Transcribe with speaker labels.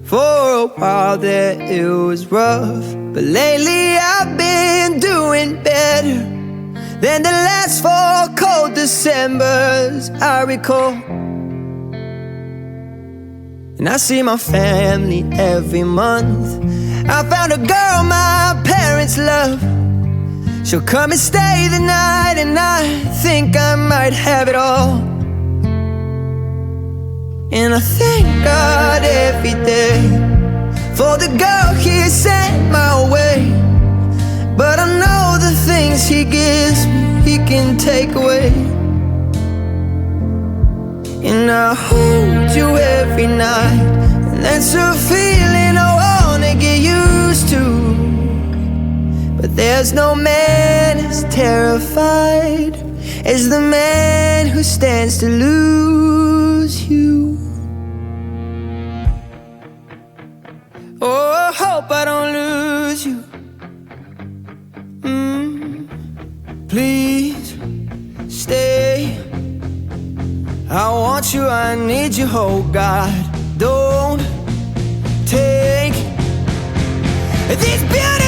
Speaker 1: For a while there it was rough, but lately I've been doing better than the last 4 cold Decembers I recall. And I see my family every month. I found a girl my parents love. She'll come and stay the night, and I think I might have it all. And I thank God every day for the girl He sent my way. But I know the things He gives me, He can take away. And I hold you every night, and that's a feeling I wanna get used to. But there's no man as terrified as the man who stands to lose you. Oh, I hope I don't lose you. Please stay. I want you, I need you, oh God. Don't take this beauty